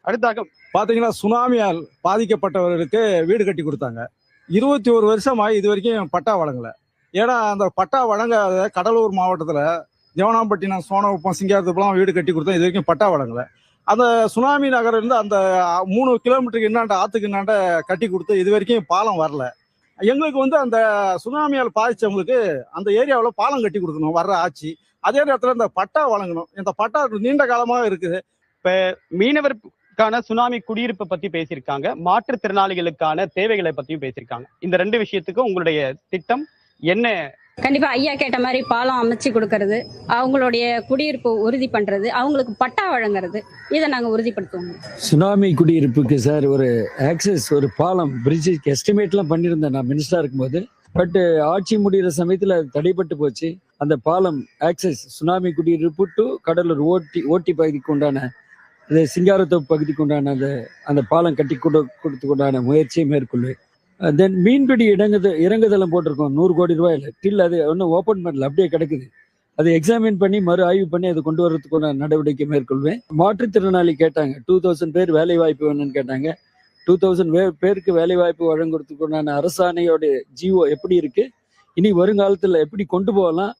அடுத்தாக பாத்தீங்கன்னா சுனாமியால் பாதிக்கப்பட்டவர்களுக்கு வீடு கட்டி கொடுத்தாங்க. 21 வருஷமா இது வரைக்கும் பட்டா வழங்கல. ஏன்னா அந்த பட்டா வழங்காத கடலூர் மாவட்டத்துல தேவனாம்பட்டினம், சோனகுப்பம், சிங்காரத்துக்குலாம் வீடு கட்டி கொடுத்தா இது வரைக்கும் பட்டா வழங்கல. அந்த சுனாமி நகரம் இருந்து அந்த 3 கிலோமீட்டருக்கு இன்னாண்ட ஆத்துக்கு இன்னாண்ட கட்டி கொடுத்து இது வரைக்கும் பாலம் வரல. எங்களுக்கு அந்த சுனாமியால் பாதிச்சவங்களுக்கு அந்த ஏரியாவில் பாலம் கட்டி கொடுக்கணும் வர்ற ஆட்சி. அதே நேரத்தில் இந்த பட்டா வழங்கணும். இந்த பட்டா நீண்ட காலமாக இருக்குது. இப்ப மீனவருக்கான சுனாமி குடியிருப்பை பத்தி பேசியிருக்காங்க, மாற்றுத்திறனாளிகளுக்கான தேவைகளை பத்தியும் பேசியிருக்காங்க. இந்த 2 விஷயத்துக்கும் உங்களுடைய திட்டம் என்ன? கண்டிப்பா ஐயா கேட்ட மாதிரி பாலம் அமைச்சு கொடுக்கறது, அவங்களுடைய குடியிருப்பு உறுதி பண்றது, அவங்களுக்கு பட்டா வழங்குறது, இதை நாங்க உறுதிப்படுத்துவோம். சுனாமி குடியிருப்புக்கு சார் ஒரு ஆக்சஸ், ஒரு பாலம், பிரிட்ஜ் எஸ்டிமேட்லாம் பண்ணியிருந்தேன் நான் மினிஸ்டரா இருக்கும்போது. பட் ஆட்சி முடிகிற சமயத்தில் அது தடைப்பட்டு போச்சு. அந்த பாலம் ஆக்சஸ் சுனாமி குடியிருப்பு டு கடலூர் ஓட்டி பகுதிக்கு உண்டான இந்த சிங்காரத்தோப்பு பகுதிக்கு உண்டான அந்த பாலம் கட்டி கொடுத்து உண்டான முயற்சியை மேற்கொள்வேன். தென் மீன்பிடி இறங்குதளம் போட்டிருக்கோம் 100 கோடி ரூபாயில். டில் அது ஒன்றும் ஓப்பன் பண்ணல, அப்படியே கிடக்குது. அதை எக்ஸாமின் பண்ணி மறு ஆய்வு பண்ணி அதை கொண்டு வரதுக்குள்ள நடவடிக்கை மேற்கொள்வேன். மாற்றுத்திறனாளி கேட்டாங்க, 2000 பேர் வேலை வாய்ப்பு வேணும்னு கேட்டாங்க. 2000 பேருக்கு வேலை வாய்ப்பு வழங்குறதுக்குண்டான அரசாணையோட ஜிஓ எப்படி இருக்கு, இனி வருங்காலத்தில் எப்படி கொண்டு போகலாம்,